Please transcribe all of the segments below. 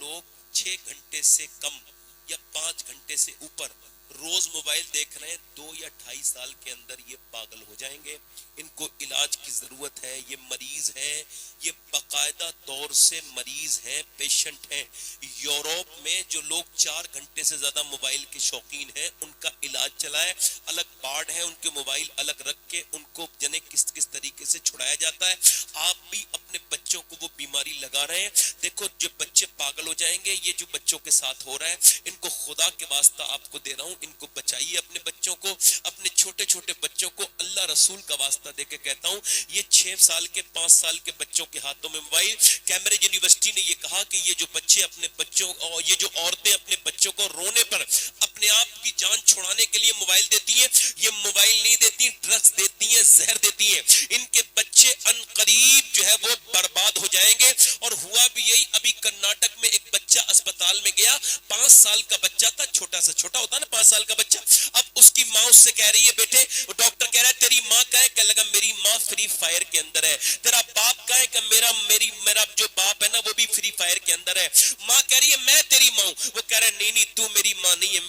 لوگ 6 گھنٹے سے کم یا 5 گھنٹے سے اوپر روز موبائل دیکھ رہے ہیں 2 یا 2.5 سال کے اندر یہ پاگل ہو جائیں گے. ان کو علاج کی ضرورت ہے. یہ مریض ہیں, یہ باقاعدہ طور سے مریض ہیں, پیشنٹ ہیں. یورپ میں جو لوگ 4 گھنٹے سے زیادہ موبائل کے شوقین ہیں ان کا علاج چلا ہے. الگ بارڈ ہے, ان کے موبائل الگ رکھ کے ان کو جنے کس طریقے سے چھڑایا جاتا ہے. آپ بھی اپنے بچوں کو وہ بیماری لگا رہے ہیں. دیکھو جو بچے پاگل ہو جائیں گے, یہ جو بچوں کے ساتھ ہو رہا ہے, ان کو خدا کے واسطہ آپ کو دے رہا ہوں, ان کو بچائیے اپنے بچوں کو, اپنے چھوٹے چھوٹے بچوں کو. اللہ رسول کا واسطہ دے کے کہتا ہوں, یہ 6 سال کے 5 سال کے بچوں کے ہاتھوں میں موبائل. کیمبرج یونیورسٹی نے یہ کہا کہ یہ جو بچے اپنے بچوں اور یہ جو عورتیں اپنے بچوں کو رونے پر اپنے آپ کی جان چھڑانے کے لیے موبائل دیتی ہیں, یہ موبائل نہیں دیتی, ڈرگز دیتی ہیں, زہر دیتی ہیں. ان کے بچے ان قریب جو ہے وہ برباد ہو جائیں گے. اور ہوا بھی یہی, ابھی کرناٹک میں ایک بچہ اسپتال میں گیا, 5 سال کا بچہ تھا, چھوٹا سا چھوٹا ہوتا ہے نا 5 سال کا بچہ. اب اس کی ماں اس سے کہہ رہی ہے, بیٹے ڈاکٹر کہہ رہا ہے تیری ماں کہا ہے, کہنے لگا میری ماں فری فائر کے اندر ہے. تیرا باپ کہا ہے کہ میرا جو باپ ہے نا وہ بھی فری فائر کے اندر ہے. ماں کہہ رہی ہے میں تیری ماں ہوں. وہ کہہ رہا ہے نہیں تو میری ماں نہیں ہے,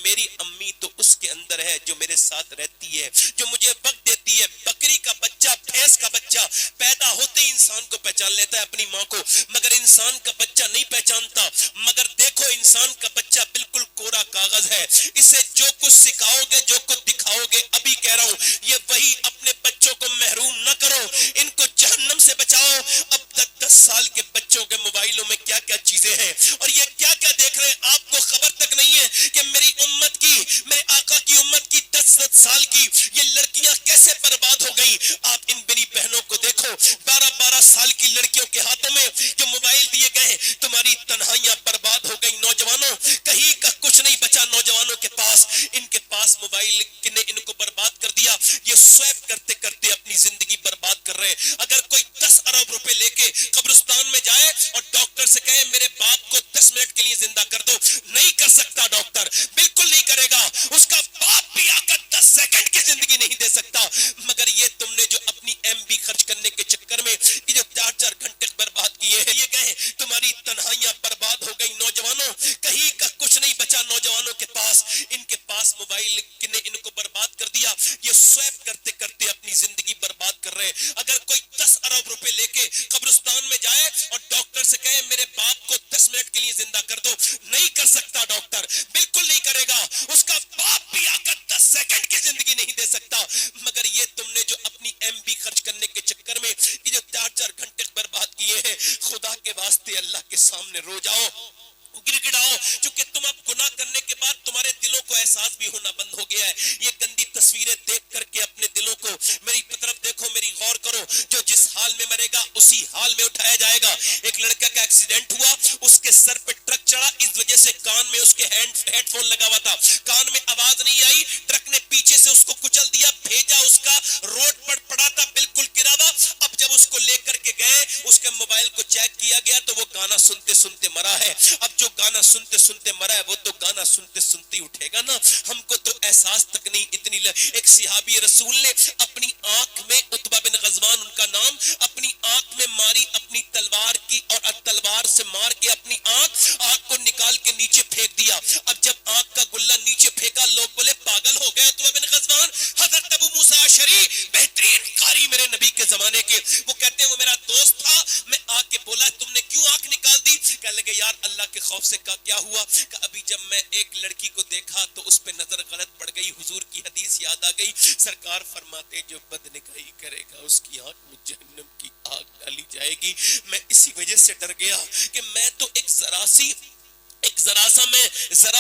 میری امی تو اس کے اندر ہے جو میرے ساتھ رہتی ہے, جو مجھے وقت دیتی ہے. بکری کا بچہ, بھینس کا بچہ پیدا ہوتے ہی انسان کو پہچان لیتا ہے اپنی ماں کو, مگر انسان کا بچہ نہیں پہچانتا. مگر دیکھو انسان کا بچہ بالکل کوڑا کاغذ ہے, اسے جو کچھ سکھاؤ گے, جو کچھ دکھاؤ گے, ابھی کہہ رہا ہوں یہ وہی. اپنے بچوں کو محروم نہ کرو, ان کو جہنم سے بچاؤ. اب 10 سال کے بچوں کے موبائلوں میں کیا کیا چیزیں ہیں اور یہ کیا کیا دیکھ رہے ہیں, آپ کو خبر تک نہیں ہے کہ میری امت کی, میرے آقا کی امت کی 10 سال کی یہ لڑکیاں کیسے برباد ہو گئی. آپ ان میری بہنوں کو دیکھو, 12 سال کی لڑکیوں کے ہاتھوں میں جو موبائل دیے گئے, تمہاری تنہائیاں برباد ہو گئی. نوجوانوں کہیں کا کچھ نہیں بچا نوجوانوں کے پاس, ان کے پاس موبائل نے ان کو برباد کر دیا. یہ سویپ کرتے کرتے اپنی زندگی برباد کر رہے. اگر کوئی 10 ارب روپے لے کے قبرستان میں جائے اور ڈاکٹر سے کہے میرے باپ کو 10 منٹ کے لیے زندہ کر دو, نہیں کر سکتا ڈاکٹر, بالکل نہیں کرے گا. اس کا باپ بھی آ کر 10 سیکنڈ کی زندگی نہیں دے سکتا. مگر یہ تم نے جو اپنی ایم بی خرچ کرنے کے چکر میں یہ جو 4 گھنٹے برباد کیے ہیں, یہ گئے تمہاری تنہائیاں برباد ہو گئی. نوجوانوں کہیں کا کچھ نہیں بچا نوجوانوں کے پاس, ان کے پاس موبائل نے ان کو برباد کر دیا. یہ سویپ کرتے کرتے اپنی زندگی برباد کر رہے. اگر کوئی 10 ارب روپے لے کے قبرستان میں جائے اور ڈاکٹر سے کہے میرے باپ کو 10 منٹ کے لیے زندہ کر دو, نہیں کر سکتا ڈاکٹر, بالکل نہیں کرے گا. اس کا باپ بھی آ کر 10 سیکنڈ کی زندگی نہیں دے سکتا. مگر یہ تم نے جو اپنی ایم بی خرچ کرنے کے چکر میں یہ جو 4 گھنٹے برباد کیے ہیں, خدا کے واسطے اللہ کے سامنے رو جاؤ, گر گڑاؤ. چونکہ تم اب گناہ کرنے کے بعد تمہارے دلوں کو احساس بھی ہونا بند ہو گیا ہے. یہ گندی تصویریں دیکھ کر کے اپنے دلوں کو میری طرف دیکھو, میری غور کرو. جو جس حال میں مرے گا اسی حال میں اٹھایا جائے گا. ایک لڑکا کا ایکسیڈنٹ ہوا, اس کے سر پہ ٹرک چڑھا, اس وجہ سے کان میں اس کے ہیڈ فون لگا ہوا تھا, کان میں آواز نہیں آئی, ٹرک نے پیچھے سے اس کو کچل دیا, بھیجا اس کا روڈ پر پڑا تھا بالکل گرا ہوا. اب جب اس کو لے کر کے گئے, اس کے موبائل کو چیک کیا گیا تو وہ گانا سنتے سنتے مرا ہے. اب جو گانا سنتے سنتے مرا ہے وہ تو گانا سنتے سنتے ہی اٹھے گا نا. ہم کو تو احساس تک نہیں. اتنی ایک صحابی رسول نے اپنی آنکھ میں, عتبہ بن غزوان ان کا نام, اپنی آنکھ میں ماری اپنی تلوار کی, اور تلوار سے مار کے اپنی آنکھ کو نکال کے نیچے پھینک دیا. اب جب آنکھ کا گلہ نیچے پھینکا, لوگ بولے پاگل ہو گئے عتبہ بن غزوان. حضرت ابو موسیٰ اشعری بہترین قاری میرے نبی کے زمانے کے, وہ کہتے ہیں وہ میرا دوست تھا, میں آ کے بولا تم نے کیوں آنکھ نکال دی؟ کہنے لگے یار اللہ کے خوف سے. کہا کیا ہوا؟ کہ ابھی جب میں ایک لڑکی کو دیکھا تو اس پہ نظر غلط پڑ گئی, حضور کی حدیث یاد آ گئی. سرکار فرماتے جو بد نگاہی کرے گا اس کی آنکھ میں جہنم کی آگ ڈالی جائے گی. میں اسی وجہ سے ڈر گیا کہ میں تو ایک ذرا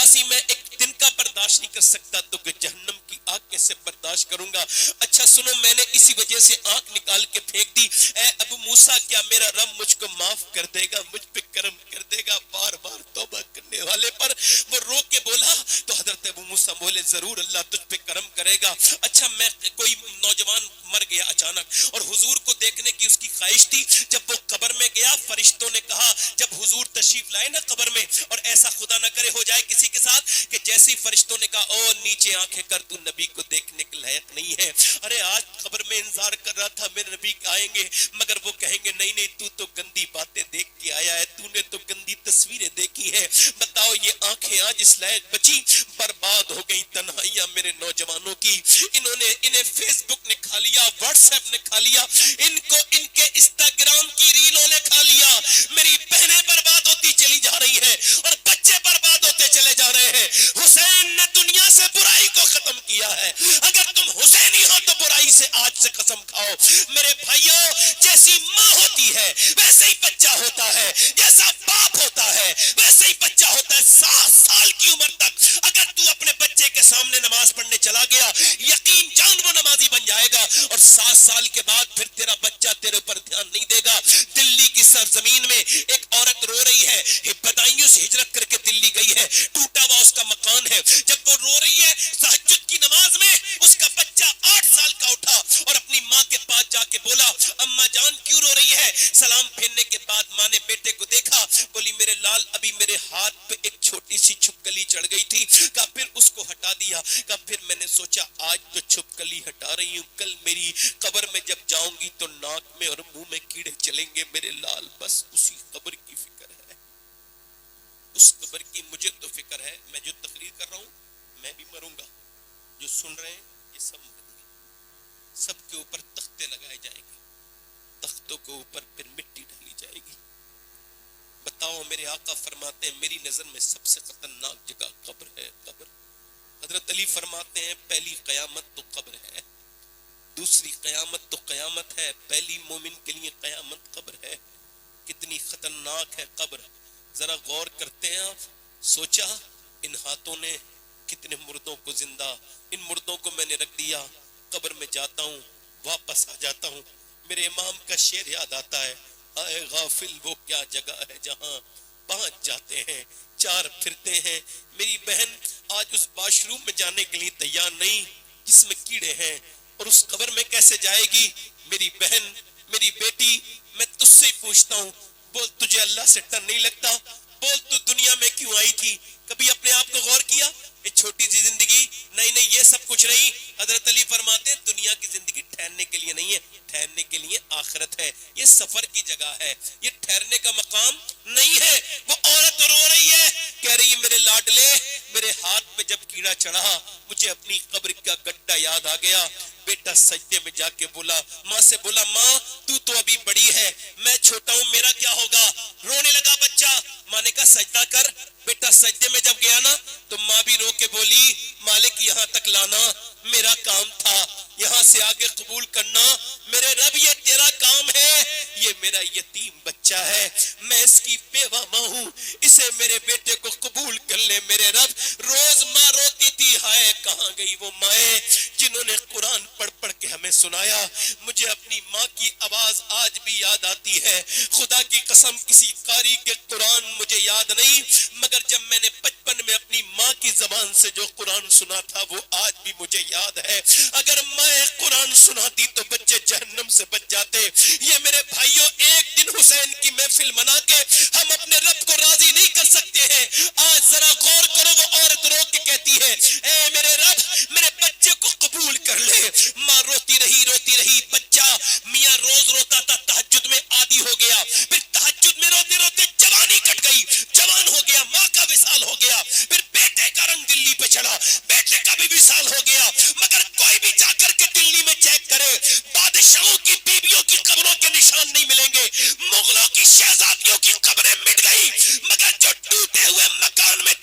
سی میں ایک دن کا برداشت نہیں کر سکتا, تو کہ جہنم کی آگ کیسے برداشت کروں گا. اچھا سنو, میں نے اسی وجہ سے آنکھ نکال کے پھینک دی. اے ابو موسیٰ کیا میرا رب مجھ کو معاف کر دے گا, مجھ پہ کرم کر دے گا؟ بار بار توبہ کرنے والے پر وہ رو کے بولا تو حضرت ابو موسیٰ بولے ضرور اللہ تجھ پہ کرم کرے گا. اچھا میں کوئی نوجوان مر گیا اچانک, اور حضور کو دیکھنے کی اس کی خواہش تھی. جب وہ قبر میں گیا, فرشتوں نے کہا جب حضور تشریف لائے نا قبر میں, اور ایسا خدا نہ کرے ہو جائے کسی کے ساتھ کہ جیسی فرشتوں نے کہا او نیچے آنکھیں کر, تو نبی کو دیکھنے کے لائق نہیں ہے. ارے آج قبر میں انتظار کر رہا تھا میرے نبی آئیں گے, مگر وہ کہیں گے نہیں تو گندی باتیں دیکھ کے آیا ہے, تو نے تو گندی تصویریں ہے. بتاؤ یہ آنکھیں آج اس لائق بچی؟ برباد ہو گئی تنہائیاں میرے نوجوانوں کی. انہیں فیس بک نے کھا لیا, واٹس ایپ نے کھا لیا, ان کو ان کے انسٹاگرام کی ریلوں نے کھا لیا. میری بہنیں برباد ہوتی چلی جا رہی ہیں اور بچے برباد ہوتے چلے جا رہے ہیں. حسین نے دنیا سے برائی کو ختم کیا ہے. اگر تم حسینی ہو تو برائی سے آج سے قسم کھاؤ. میرے بھائیوں, جیسی ماں ہوتی ہے ویسے ہی بچہ ہوتا ہے, جیسا باپ ہوتا ہے ویسے ہی بچہ ہوتا ہے. 7 سال کی عمر تک اگر تو اپنے بچے کے سامنے نماز پڑھنے چلا گیا, یقین جان وہ نمازی بن جائے گا. اور 7 سال کے بعد پھر تیرا بچہ تیرے اوپر دھیان نہیں دے گا. دلی کی سرزمین میں ایک عورت رو رہی ہے, بدایوں سے ہجرت کر کے دلی گئی ہے, ٹوٹا ہوا اس کا مکان ہے. جب وہ رو رہی ہے تہجد کی نماز میں, اس کا بچہ 8 سال کا اٹھا اور اپنی ماں کے پاس جا کے بولا, اماں جان کیوں رو رہی ہے؟ سلام پھیرنے کے بعد ماں نے بیٹے کو دیکھا, بولی میرے لال ابھی میرے ہاتھ پہ ایک چھوٹی سی چھپکلی چڑھ گئی تھی. کہا پھر اس کو ہٹا دیا. کہا پھر میں نے سوچا آج تو چھپکلی ہٹا رہی ہوں, کل میری قبر میں جب جاؤں گی تو ناک میں اور منہ میں کیڑے چلیں گے. میرے لال بس اسی قبر کی فکر ہے, اس قبر کی مجھے تو فکر ہے. میں جو تقریر کر رہا ہوں میں بھی مروں گا, جو سن رہے ہیں یہ سب مریں گے. سب کے اوپر تختے لگائے جائیں گے, تختوں کے اوپر پھر مٹی ڈالی جائے گی. بتاؤ میرے آقا فرماتے ہیں میری نظر میں سب سے خطرناک جگہ قبر ہے. قبر, حضرت علی فرماتے ہیں پہلی قیامت تو قبر ہے, دوسری قیامت تو قیامت ہے, پہلی مومن کے لیے قیامت قبر ہے. کتنی خطرناک ہے قبر, ذرا غور کرتے ہیں آپ. سوچا ان ہاتھوں نے کتنے مردوں کو زندہ, ان مردوں کو میں نے رکھ دیا, قبر میں جاتا ہوں واپس آ جاتا ہوں. میرے امام کا شعر یاد آتا ہے, آئے غافل وہ کیا جگہ ہے جہاں 5 جاتے ہیں 4 پھرتے ہیں. میری بہن آج اس واش روم میں جانے کے لیے تیار نہیں جس میں کیڑے ہیں, اور اس قبر میں کیسے جائے گی؟ میری بہن, میری بیٹی, میں تجھ سے پوچھتا ہوں, بول تجھے اللہ سے ڈر نہیں لگتا؟ بول تو دنیا میں کیوں آئی تھی؟ کبھی اپنے آپ کو غور کیا؟ یہ چھوٹی سی زندگی نہیں, یہ سب کچھ نہیں. حضرت علی فرماتے ہیں دنیا کی زندگی ٹھہرنے کے لیے نہیں ہے, ٹھہرنے کے لیے آخرت ہے. یہ سفر کی جگہ ہے, یہ ٹھہرنے کا مقام نہیں ہے. وہ عورت رو رہی ہے, کہہ رہی ہے میرے لاڈلے, میرے ہاتھ پہ جب کیڑا چڑھا مجھے اپنی قبر کا گڈھا یاد آ گیا. بیٹا سجدے میں جا کے بولا, ماں سے بولا ماں تو ابھی بڑی ہے, میں چھوٹا ہوں, میرا کیا ہوگا؟ رونے لگا بچہ. ماں نے کہا سجدہ کر. بیٹا سجدے میں جب گیا نا تو ماں بھی رو کے بولی مالک یہاں تک لانا میرا کام تھا, یہاں سے آگے قبول کرنا میرے رب یہ تیرا کام ہے. یہ میرا یتیم بچہ ہے, میں اس کی بیوہ ماں ہوں, اسے میرے بیٹے کو قبول کر لے میرے رب. روز ماں روتی تھی, ہائے کہاں گئی وہ مائیں جنہوں نے قرآن پڑھ پڑھ کے ہمیں سنایا. مجھے اپنی ماں کی آواز آج بھی یاد آتی ہے. خدا کی قسم کسی قاری کے قرآن مجھے یاد نہیں, مگر جب میں نے بچپن میں اپنی ماں کی زبان سے جو قرآن سنا تھا وہ آج بھی مجھے یاد ہے. اگر میں قرآن سناتی تو بچے جہنم سے بچ جاتے. یہ میرے بھائیوں ایک دن حسین کی محفل منا کے ہم اپنے رب کو راضی نہیں کر سکتے ہیں. آج ذرا غور کرو, وہ عورت رو کے کہتی ہے اے میرے رب میرے بچے کو قبول کر لے. ماں روتی رہی, بچہ میاں روز روتا تھا, تہجد میں عادی ہو گیا, پھر تہجد میں روتے روتے جوانی کٹ گئی, جوان ہو گیا, ماں کا وصال ہو گیا, پھر بیٹے کا رنگ دلی پہ چڑھا, بیٹے کا بھی وصال ہو گیا. مگر کوئی بھی جا کر کے دلی میں چیک کرے بادشاہوں کی بیویوں کی قبروں کے نشان نہیں ملیں گے. مغلوں کی شہزادیوں کی قبریں مٹ گئی, مگر جو ٹوٹے ہوئے مکان میں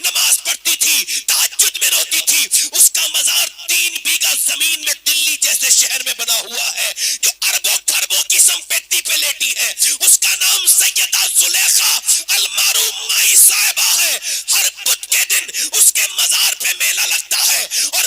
نماز پڑھتی تھی, تہجد میں روتی تھی, اس کا مزار 3 بیگھہ زمین میں دلی جیسے شہر میں بنا ہوا ہے, جو اربوں خربوں کی سمپتی پہ لیٹی ہے. اس کا نام سیدہ زلیخا المعروف مائی صاحبہ ہے. ہر بدھ کے دن اس کے مزار پہ میلہ لگتا ہے اور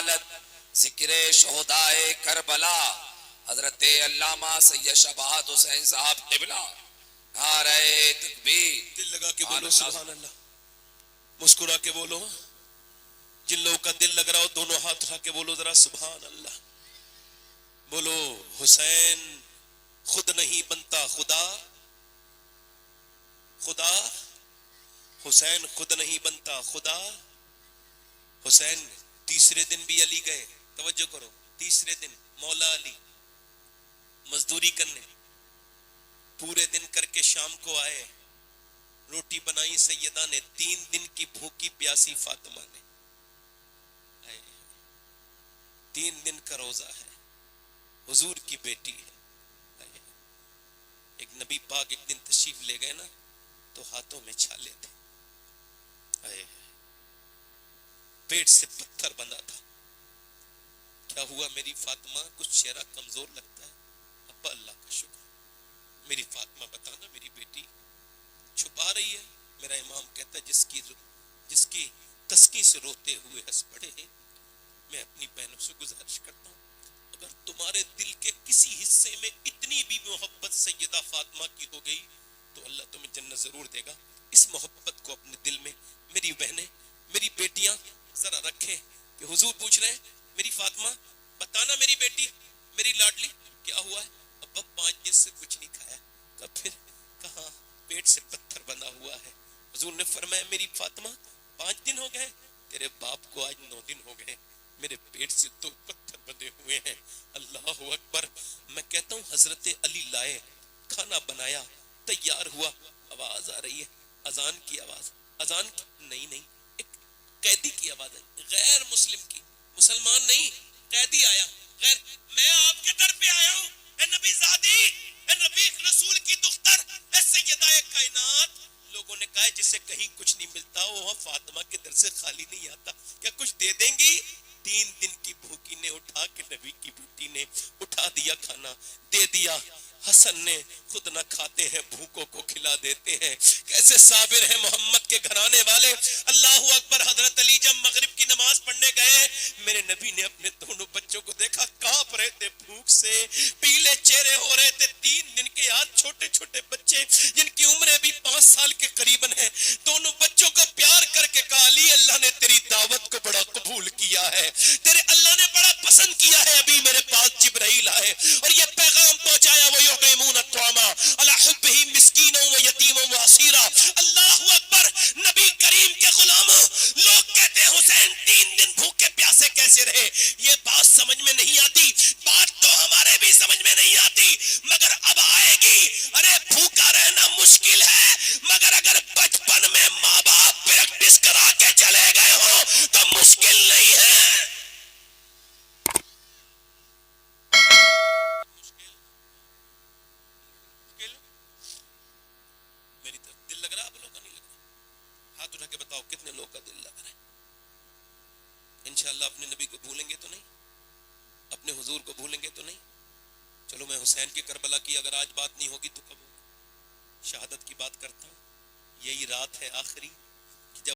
رسالت ذکر شہدائے کربلا حضرت علامہ سید شباہت حسین صاحب قبلہ نعرہ تکبیر. دل لگا کے بولو سبحان اللہ, مسکرا کے بولو. جن لوگوں کا دل لگ رہا ہو دونوں ہاتھ اٹھا کے بولو ذرا سبحان اللہ. بولو حسین خود نہیں بنتا خدا, خدا حسین خود نہیں بنتا خدا. حسین تیسرے دن بھی علی گئے, توجہ کرو, تیسرے دن مولا علی مزدوری کرنے, پورے دن کر کے شام کو آئے, روٹی بنائی سیدہ نے, 3 دن کی بھوکی پیاسی فاطمہ نے, 3 دن کا روزہ ہے, حضور کی بیٹی ہے. ایک نبی پاک ایک دن تشریف لے گئے نا تو ہاتھوں میں چھالے تھے, پیٹ سے پتھر بندھا تھا. کیا ہوا میری فاطمہ, کچھ چہرہ کمزور لگتا ہے. ابا اللہ کا شکر, میری فاطمہ بتانا میری بیٹی چھپا رہی ہے. میرا امام کہتا ہے جس کی تسکی سے روتے ہوئے ہنس پڑے ہیں. میں اپنی بہنوں سے گزارش کرتا ہوں اگر تمہارے دل کے کسی حصے میں اتنی بھی محبت سیدہ فاطمہ کی ہو گئی تو اللہ تمہیں جنت ضرور دے گا. اس محبت کو اپنے دل میں میری بہنیں, میری بیٹیاں ذرا رکھیں کہ حضور پوچھ رہے ہیں میری فاطمہ بتانا میری بیٹی میری لاڈلی کیا ہوا ہے. ابا 5 دن سے کچھ نہیں کھایا. کب پھر کہاں, پیٹ سے پتھر بندھا ہوا ہے. حضور نے فرمایا میری فاطمہ 5 دن ہو گئے, تیرے باپ کو آج 9 دن ہو گئے, میرے پیٹ سے 2 پتھر بندھے ہوئے ہیں. اللہ اکبر. میں کہتا ہوں حضرت علی لائے, کھانا بنایا, تیار ہوا, آواز آ رہی ہے اذان کی آواز. اذان کی نہیں, ایک قیدی کی آواز ہے, غیر مسلم کی, مسلمان نہیں, قیدی آیا. غیر, میں آپ کے در پہ آیا ہوں اے نبی زادی, اے نبی رسول کی دختر, اے سیدہ کائنات. لوگوں نے کہا جسے کہیں کچھ نہیں ملتا وہ فاطمہ کے در سے خالی نہیں آتا, کیا کچھ دے دیں گی؟ 3 دن کی بھوکی نے اٹھا کے نبی کی بیٹی نے اٹھا دیا, کھانا دے دیا. حسن نے خود نہ کھاتے ہیں بھوکوں کو کھلا دیتے ہیں. کیسے صابر ہیں محمد کے گھرانے والے. اللہ اکبر. حضرت علی جب مغرب کی نماز پڑھنے گئے میرے نبی نے اپنے دونوں بچوں کو دیکھا, کانپ رہے تھے بھوک سے, پیلے چہرے ہو رہے تھے. 3 دن کے یاد چھوٹے چھوٹے بچے جن کی عمریں بھی 5 سال کے قریباً ہیں. دونوں بچوں کو پیار کر کے کہا علی اللہ نے تیری دعوت کو بڑا قبول کیا ہے, تیرے اللہ نے بڑا پسند کیا ہے. ابھی میرے پاس جبرائیل آئے اور یہ پیغام پہنچایا وَيُطْعِمُونَ الطَّعَامَ عَلَىٰ حُبِّهِ مِسْكِينًا وَيَتِيمًا وَأَسِيرًا. اللہ اکبر. نبی کریم کے غلاموں, لوگ کہتے ہیں حسین 3 دن بھوکے پیاسے کیسے رہے. یہ بات سمجھ میں نہیں آتی, بات تو ہمارے بھی سمجھ میں نہیں آتی, مگر اب آئے گی. ارے بھوکا رہنا مشکل ہے, مگر اگر بچپن میں ماں باپ پریکٹس کرا کے چلے گئے ہو تو مشکل نہیں ہے. میری طرف دل لگ رہا, آپ لوگوں کا نہیں لگ رہا؟ ہاتھ اٹھا کے بتاؤ کتنے لوگ کا دل لگ رہا ہے. انشاءاللہ اپنے نبی کو بھولیں گے تو نہیں, اپنے حضور کو بھولیں گے تو نہیں. چلو میں حسین کی کربلا کی اگر آج بات نہیں ہوگی تو کب ہوگی. شہادت کی بات کرتا ہوں, یہی رات ہے آخری